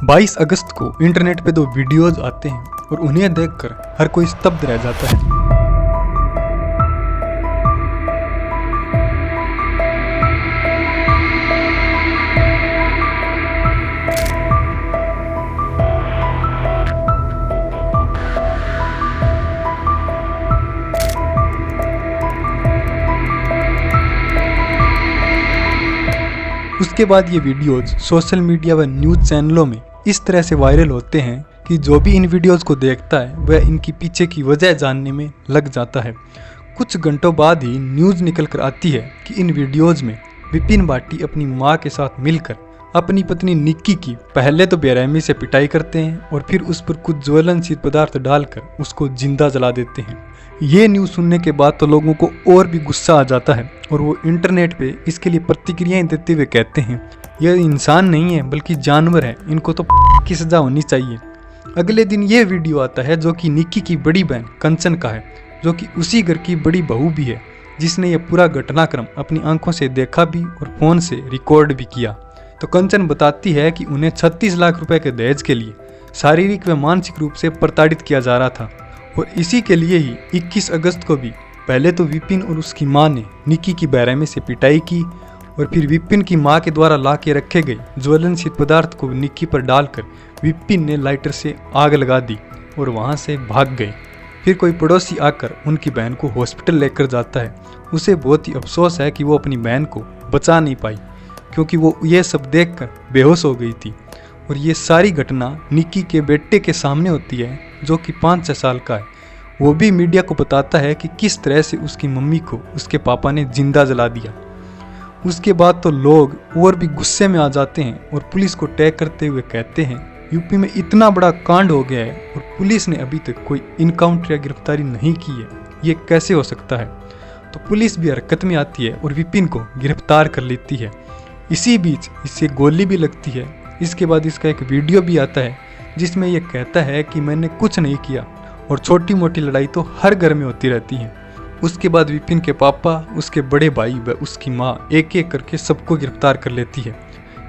22 अगस्त को इंटरनेट पे 2 वीडियोज आते हैं और उन्हें देखकर हर कोई स्तब्ध रह जाता है। उसके बाद ये वीडियोज सोशल मीडिया व न्यूज़ चैनलों में इस तरह से वायरल होते हैं कि जो भी इन वीडियोस को देखता है वह इनकी पीछे की वजह जानने में लग जाता है। कुछ घंटों बाद ही न्यूज़ निकल कर आती है कि इन वीडियोस में विपिन भाटी अपनी मां के साथ मिलकर अपनी पत्नी निक्की की पहले तो बेरहमी से पिटाई करते हैं और फिर उस पर कुछ ज्वलनशील पदार्थ डालकर उसको जिंदा जला देते हैं। ये न्यूज़ सुनने के बाद तो लोगों को और भी गुस्सा आ जाता है और वो इंटरनेट पे इसके लिए प्रतिक्रियाएं देते हुए कहते हैं यह इंसान नहीं है बल्कि जानवर है, इनको तो की सजा होनी चाहिए। अगले दिन ये वीडियो आता है जो कि निक्की की बड़ी बहन कंचन का है, जो कि उसी घर की बड़ी बहू भी है, जिसने यह पूरा घटनाक्रम अपनी आंखों से देखा भी और फोन से रिकॉर्ड भी किया। तो कंचन बताती है कि उन्हें 36 लाख रुपए के दहेज के लिए शारीरिक व मानसिक रूप से प्रताड़ित किया जा रहा था और इसी के लिए ही 21 अगस्त को भी पहले तो विपिन और उसकी मां ने निक्की की बेरहमी से पिटाई की और फिर विपिन की मां के द्वारा ला के रखे गए ज्वलनशील पदार्थ को निक्की पर डालकर विपिन ने लाइटर से आग लगा दी और वहां से भाग गए। फिर कोई पड़ोसी आकर उनकी बहन को हॉस्पिटल लेकर जाता है। उसे बहुत ही अफसोस है कि वो अपनी बहन को बचा नहीं पाई क्योंकि वो ये सब देखकर बेहोश हो गई थी। और ये सारी घटना निक्की के बेटे के सामने होती है जो कि 5-6 साल का है। वो भी मीडिया को बताता है कि किस तरह से उसकी मम्मी को उसके पापा ने जिंदा जला दिया। उसके बाद तो लोग और भी गुस्से में आ जाते हैं और पुलिस को टैग करते हुए कहते हैं यूपी में इतना बड़ा कांड हो गया है और पुलिस ने अभी तक कोई इनकाउंटर या गिरफ्तारी नहीं की है, ये कैसे हो सकता है। तो पुलिस भी हरकत में आती है और विपिन को गिरफ्तार कर लेती है। इसी बीच इससे गोली भी लगती है। इसके बाद इसका एक वीडियो भी आता है जिसमें यह कहता है कि मैंने कुछ नहीं किया और छोटी मोटी लड़ाई तो हर घर में होती रहती है। उसके बाद विपिन के पापा, उसके बड़े भाई व उसकी मां एक एक करके सबको गिरफ्तार कर लेती है।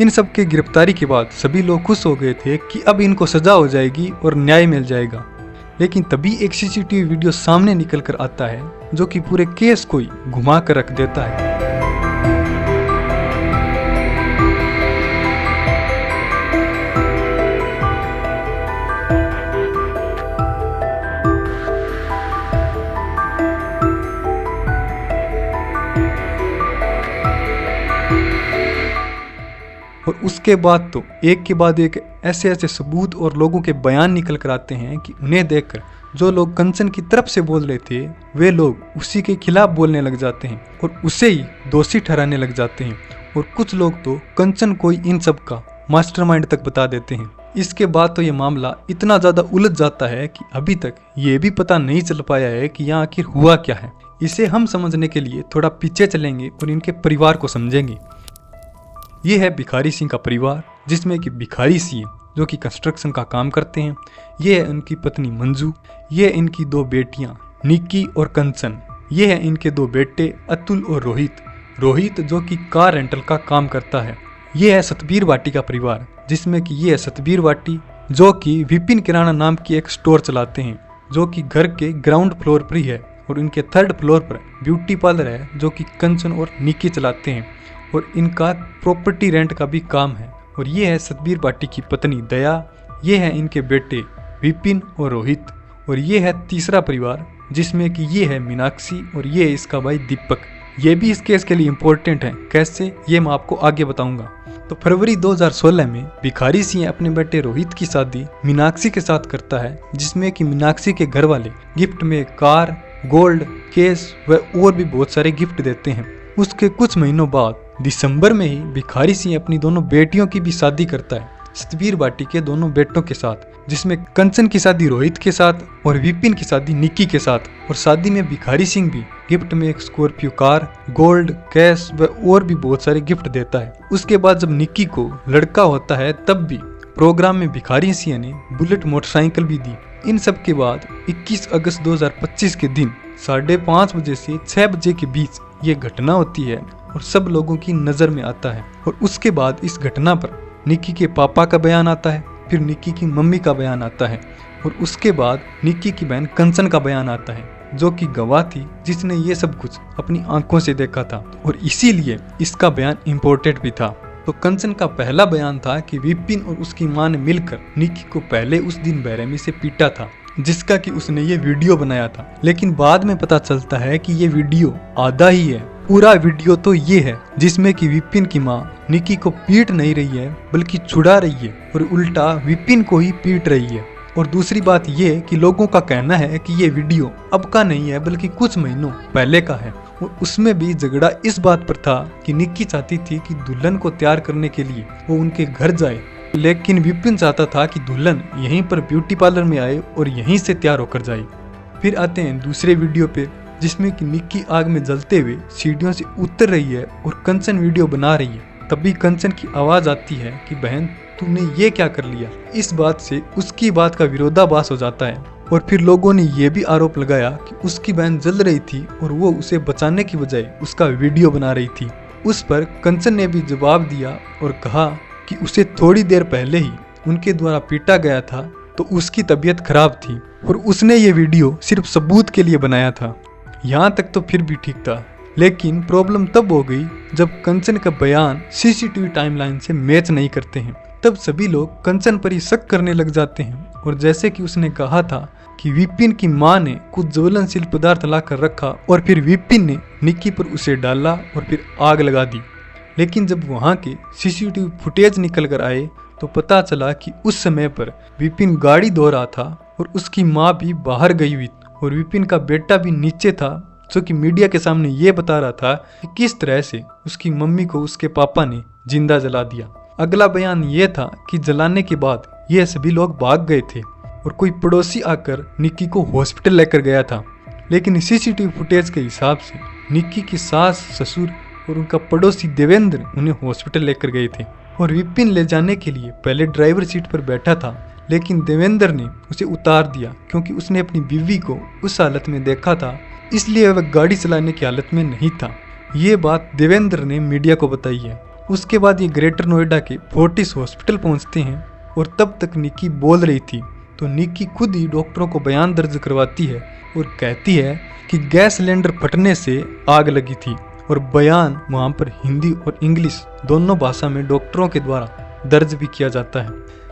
इन सब के गिरफ्तारी के बाद सभी लोग खुश हो गए थे कि अब इनको सजा हो जाएगी और न्याय मिल जाएगा। लेकिन तभी एक सीसीटीवी वीडियो सामने निकल कर आता है जो कि पूरे केस को ही घुमा कर रख देता है। और उसके बाद तो एक के बाद एक ऐसे ऐसे सबूत और लोगों के बयान निकल कर आते हैं कि उन्हें देखकर जो लोग कंचन की तरफ से बोल रहे थे वे लोग उसी के खिलाफ बोलने लग जाते हैं और उसे ही दोषी ठहराने लग जाते हैं। और कुछ लोग तो कंचन को ही इन सब का मास्टरमाइंड तक बता देते हैं। इसके बाद तो ये मामला इतना ज़्यादा उलझ जाता है कि अभी तक ये भी पता नहीं चल पाया है कि यहाँ आखिर हुआ क्या है। इसे हम समझने के लिए थोड़ा पीछे चलेंगे और इनके परिवार को समझेंगे। ये है भिखारी सिंह का परिवार, जिसमें कि भिखारी सिंह जो कि कंस्ट्रक्शन का काम करते हैं। ये है उनकी पत्नी मंजू, ये है इनकी 2 बेटियां निक्की और कंचन, ये है इनके 2 बेटे अतुल और रोहित जो कि कार रेंटल का काम करता है। ये है सतबीर भाटी का परिवार, जिसमें कि ये है सतबीर भाटी जो कि विपिन किराना नाम की एक स्टोर चलाते हैं जो कि घर के ग्राउंड फ्लोर पर ही है। और इनके 3rd फ्लोर पर ब्यूटी पार्लर है जो कि कंचन और निक्की चलाते हैं और इनका प्रॉपर्टी रेंट का भी काम है। और ये है सतबीर भाटी की पत्नी दया, ये है इनके बेटे विपिन और रोहित। और ये है तीसरा परिवार जिसमें कि ये है मीनाक्षी और ये है इसका भाई दीपक। ये भी इस केस के लिए इम्पोर्टेंट है, कैसे ये मैं आपको आगे बताऊंगा। तो फरवरी 2016 में भिखारी सिंह अपने बेटे रोहित की शादी मीनाक्षी के साथ करता है, जिसमें कि मीनाक्षी के घर वाले गिफ्ट में कार, गोल्ड, केस व और भी बहुत सारे गिफ्ट देते हैं। उसके कुछ महीनों बाद दिसंबर में ही भिखारी सिंह अपनी दोनों बेटियों की भी शादी करता है सतबीर भाटी के दोनों बेटों के साथ, जिसमें कंचन की शादी रोहित के साथ और विपिन की शादी निक्की के साथ। और शादी में भिखारी सिंह भी गिफ्ट में एक स्कॉर्पियो कार, गोल्ड, कैश व और भी बहुत सारे गिफ्ट देता है। उसके बाद जब निक्की को लड़का होता है तब भी प्रोग्राम में भिखारी सिंह ने बुलेट मोटरसाइकिल भी दी। इन सब के बाद 21 अगस्त 2025 के दिन 5:30 बजे से 6 बजे के बीच ये घटना होती है और सब लोगों की नज़र में आता है। और उसके बाद इस घटना पर निक्की के पापा का बयान आता है फिर निक्की की मम्मी का बयान आता है और उसके बाद निक्की की बहन कंचन का बयान आता है, जो कि गवाह थी जिसने ये सब कुछ अपनी आंखों से देखा था और इसीलिए इसका बयान इम्पोर्टेंट भी था। तो कंचन का पहला बयान था कि विपिन और उसकी मां ने मिलकर निक्की को पहले उस दिन बेरहमी से पीटा था, जिसका कि उसने ये वीडियो बनाया था। लेकिन बाद में पता चलता है कि ये वीडियो आधा ही है। पूरा वीडियो तो ये है जिसमें कि विपिन की मां निक्की को पीट नहीं रही है बल्कि छुड़ा रही है और उल्टा विपिन को ही पीट रही है। और दूसरी बात ये कि लोगों का कहना है कि ये वीडियो अब का नहीं है बल्कि कुछ महीनों पहले का है और उसमें भी झगड़ा इस बात पर था कि निक्की चाहती थी कि दुल्हन को तैयार करने के लिए वो उनके घर जाए, लेकिन विपिन चाहता था कि दुल्हन यहीं पर ब्यूटी पार्लर में आए और यहीं से तैयार होकर जाए। फिर आते हैं दूसरे वीडियो पे, जिसमें कि निक्की आग में जलते हुए सीढ़ियों से उतर रही है और कंचन वीडियो बना रही है। तभी कंचन की आवाज आती है कि बहन तूने ये क्या कर लिया। इस बात से उसकी बात का विरोधाभास हो जाता है और फिर लोगों ने ये भी आरोप लगाया कि उसकी बहन जल रही थी और वो उसे बचाने की बजाय उसका वीडियो बना रही थी। उस पर कंचन ने भी जवाब दिया और कहा कि उसे थोड़ी देर पहले ही उनके द्वारा पीटा गया था तो उसकी तबीयत खराब थी और उसने ये वीडियो सिर्फ सबूत के लिए बनाया था। यहाँ तक तो फिर भी ठीक था, लेकिन प्रॉब्लम तब हो गई जब कंचन का बयान सीसीटीवी टाइमलाइन से मैच नहीं करते हैं। तब सभी लोग कंचन पर ही शक करने लग जाते हैं और जैसे कि उसने कहा था कि विपिन की मां ने कुछ ज्वलनशील पदार्थ लाकर रखा और फिर विपिन ने निक्की पर उसे डाला और फिर आग लगा दी। लेकिन जब वहां के सीसीटीवी फुटेज निकल कर आए तो पता चला कि उस समय पर विपिन गाड़ी धो रहा था और उसकी मां भी बाहर गई हुई और विपिन का बेटा भी नीचे था, जो कि मीडिया के सामने ये बता रहा था कि किस तरह से उसकी मम्मी को उसके पापा ने जिंदा जला दिया। अगला बयान ये था कि जलाने के बाद ये सभी लोग भाग गए थे और कोई पड़ोसी आकर निक्की को हॉस्पिटल लेकर गया था। लेकिन सीसीटीवी फुटेज के हिसाब से निक्की की सास, ससुर और उनका पड़ोसी देवेंद्र उन्हें हॉस्पिटल लेकर गए थे और विपिन ले जाने के लिए पहले ड्राइवर सीट पर बैठा था, लेकिन देवेंद्र ने उसे उतार दिया क्योंकि उसने अपनी बीवी को उस हालत में देखा था, इसलिए वह गाड़ी चलाने की हालत में नहीं था। ये बात देवेंद्र ने मीडिया को बताई है। उसके बाद ये ग्रेटर नोएडा के फोर्टिस हॉस्पिटल पहुंचते हैं और तब तक निक्की बोल रही थी तो निक्की खुद ही डॉक्टरों को बयान दर्ज करवाती है और कहती है कि गैस सिलेंडर फटने से आग लगी थी और बयान वहां पर हिंदी और इंग्लिश दोनों भाषा में डॉक्टरों के द्वारा दर्ज भी किया जाता है।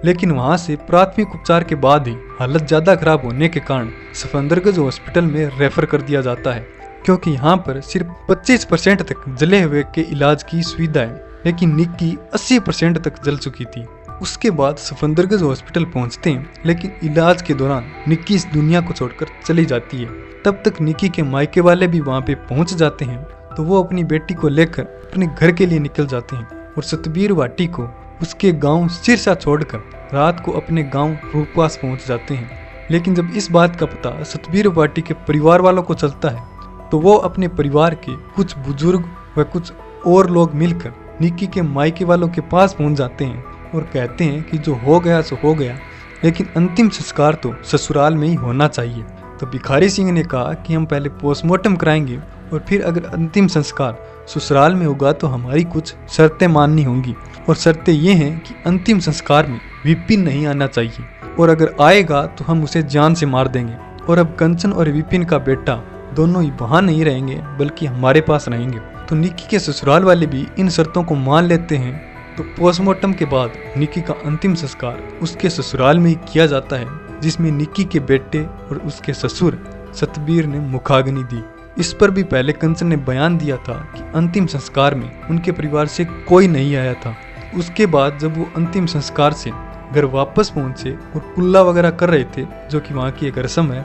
लेकिन वहां से प्राथमिक उपचार के बाद ही हालत ज्यादा खराब होने के कारण सफदरजंग हॉस्पिटल में रेफर कर दिया जाता है, क्योंकि यहाँ पर सिर्फ 25% तक जले हुए के इलाज की सुविधा है, लेकिन निक्की 80% तक जल चुकी थी। उसके बाद सफदरजंग हॉस्पिटल पहुंचते हैं, लेकिन इलाज के दौरान निक्की इस दुनिया को छोड़कर चली जाती है। तब तक निक्की के मायके वाले भी वहां पे पहुंच जाते हैं तो वो अपनी बेटी को लेकर अपने घर के लिए निकल जाते हैं और सतबीर वाटी को उसके गांव सिरसा छोड़कर रात को अपने गांव रूपवास पहुंच जाते हैं। लेकिन जब इस बात का पता सतबीर वाटी के परिवार वालों को चलता है तो वो अपने परिवार के कुछ बुजुर्ग व कुछ और लोग मिलकर निक्की के मायके वालों के पास पहुंच जाते हैं और कहते हैं कि जो हो गया सो हो गया, लेकिन अंतिम संस्कार तो ससुराल में ही होना चाहिए। तो भिखारी सिंह ने कहा कि हम पहले पोस्टमार्टम कराएंगे और फिर अगर अंतिम संस्कार ससुराल में होगा तो हमारी कुछ शर्तें माननी होंगी, और शर्तें ये हैं कि अंतिम संस्कार में विपिन नहीं आना चाहिए और अगर आएगा तो हम उसे जान से मार देंगे। और अब कंचन और विपिन का बेटा दोनों ही वहाँ नहीं रहेंगे बल्कि हमारे पास रहेंगे। तो निक्की के ससुराल वाले भी इन शर्तों को मान लेते हैं। तो पोस्टमार्टम के बाद निक्की का अंतिम संस्कार उसके ससुराल में ही किया जाता है, जिसमें निक्की के बेटे और उसके ससुर सतबीर ने मुखाग्नि दी। इस पर भी पहले कंचन ने बयान दिया था कि अंतिम संस्कार में उनके परिवार से कोई नहीं आया था। उसके बाद जब वो अंतिम संस्कार से घर वापस पहुंचे और कुल्ला वगैरह कर रहे थे, जो कि वहाँ की एक रस्म है,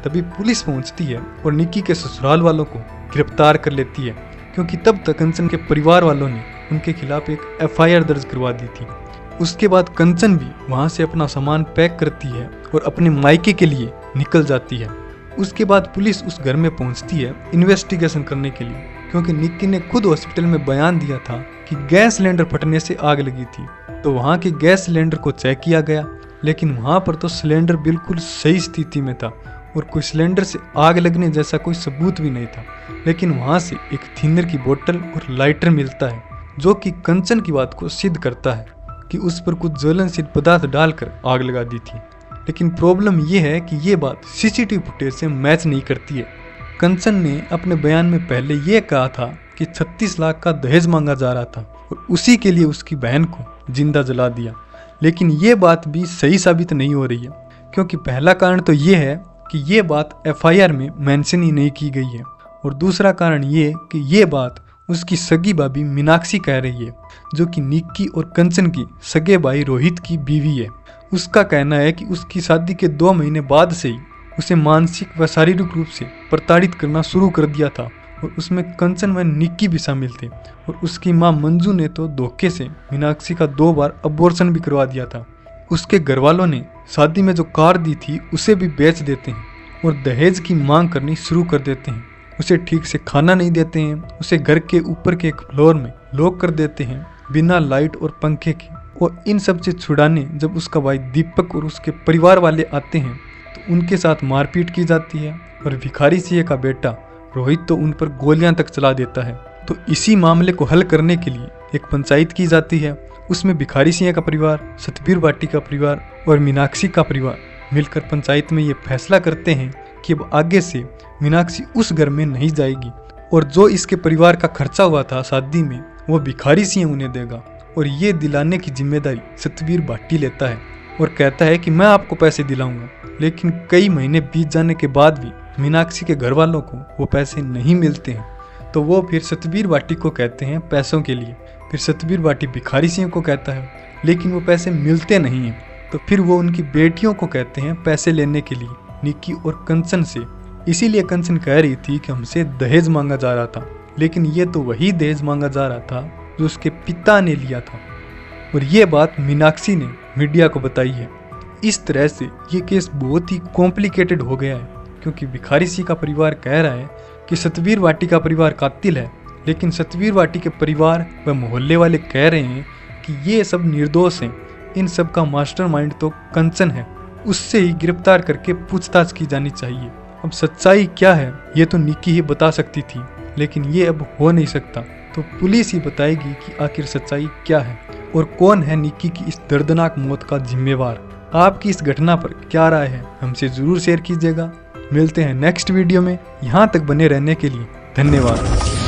तभी पुलिस पहुंचती है और निक्की के ससुराल वालों को गिरफ्तार कर लेती है, क्योंकि तब तक कंचन के परिवार वालों ने उनके खिलाफ एक FIR दर्ज करवा दी थी। उसके बाद कंचन भी वहाँ से अपना सामान पैक करती है और अपने मायके के लिए निकल जाती है। उसके बाद पुलिस उस घर में पहुंचती है इन्वेस्टिगेशन करने के लिए, क्योंकि निक्की ने खुद हॉस्पिटल में बयान दिया था कि गैस सिलेंडर फटने से आग लगी थी। तो वहाँ के गैस सिलेंडर को चेक किया गया, लेकिन वहाँ पर तो सिलेंडर बिल्कुल सही स्थिति में था और कोई सिलेंडर से आग लगने जैसा कोई सबूत भी नहीं था। लेकिन वहाँ से एक थिनर की बोतल और लाइटर मिलता है, जो कि कंचन की बात को सिद्ध करता है। कि उस पर कुछ ज्वलनशील पदार्थ डालकर आग लगा दी थी। लेकिन प्रॉब्लम ये है कि ये बात सीसीटीवी फुटेज से मैच नहीं करती है। कंचन ने अपने बयान में पहले ये कहा था कि 36 लाख का दहेज मांगा जा रहा था और उसी के लिए उसकी बहन को जिंदा जला दिया। लेकिन ये बात भी सही साबित नहीं हो रही है, क्योंकि पहला कारण तो ये है कि ये बात एफआईआर में मेंशन ही नहीं की गई है, और दूसरा कारण ये कि ये बात उसकी सगी भाभी मीनाक्षी कह रही है, जो कि निक्की और कंचन की सगे भाई रोहित की बीवी है। उसका कहना है कि उसकी शादी के 2 महीने बाद से ही उसे मानसिक व शारीरिक रूप से प्रताड़ित करना शुरू कर दिया था, और उसमें कंचन व निक्की भी शामिल थे। और उसकी मां मंजू ने तो धोखे से मीनाक्षी का 2 बार अबॉर्शन भी करवा दिया था। उसके घर वालों ने शादी में जो कार दी थी उसे भी बेच देते हैं और दहेज की मांग करनी शुरू कर देते हैं। उसे ठीक से खाना नहीं देते हैं, उसे घर के ऊपर के एक फ्लोर में लॉक कर देते हैं बिना लाइट और पंखे के। और इन सब से छुड़ाने जब उसका भाई दीपक और उसके परिवार वाले आते हैं तो उनके साथ मारपीट की जाती है, और भिखारी सिंह का बेटा रोहित तो उन पर गोलियां तक चला देता है। तो इसी मामले को हल करने के लिए एक पंचायत की जाती है। उसमें भिखारी सिंह का परिवार, सतबीर बाटी का परिवार और मीनाक्षी का परिवार मिलकर पंचायत में ये फैसला करते हैं कि अब आगे से मीनाक्षी उस घर में नहीं जाएगी, और जो इसके परिवार का खर्चा हुआ था शादी में वो भिखारी सिंह उन्हें देगा। और ये दिलाने की जिम्मेदारी सतबीर बाटी लेता है और कहता है कि मैं आपको पैसे दिलाऊंगा। लेकिन कई महीने बीत जाने के बाद भी मीनाक्षी के घर वालों को वो पैसे नहीं मिलते हैं, तो वो फिर सतबीर बाटी को कहते हैं पैसों के लिए। फिर सतबीर बाटी भिखारी सिंह को कहता है, लेकिन वो पैसे मिलते नहीं हैं। तो फिर वो उनकी बेटियों को कहते हैं पैसे लेने के लिए, निक्की और कंचन से। इसीलिए कंचन कह रही थी कि हमसे दहेज मांगा जा रहा था, लेकिन ये तो वही दहेज मांगा जा रहा था जो उसके पिता ने लिया था। और ये बात मीनाक्षी ने मीडिया को बताई है। इस तरह से ये केस बहुत ही कॉम्प्लिकेटेड हो गया है, क्योंकि भिखारी सिंह का परिवार कह रहा है कि सतबीर बाटी का परिवार कातिल है, लेकिन सतबीर बाटी के परिवार व मोहल्ले वाले कह रहे हैं कि ये सब निर्दोष हैं। इन सब का मास्टरमाइंड तो कंचन है, उससे ही गिरफ्तार करके पूछताछ की जानी चाहिए। अब सच्चाई क्या है ये तो निक्की ही बता सकती थी, लेकिन ये अब हो नहीं सकता, तो पुलिस ही बताएगी कि आखिर सच्चाई क्या है और कौन है निक्की की इस दर्दनाक मौत का जिम्मेवार। आपकी इस घटना पर क्या राय है हमसे ज़रूर शेयर कीजिएगा। मिलते हैं नेक्स्ट वीडियो में। यहाँ तक बने रहने के लिए धन्यवाद।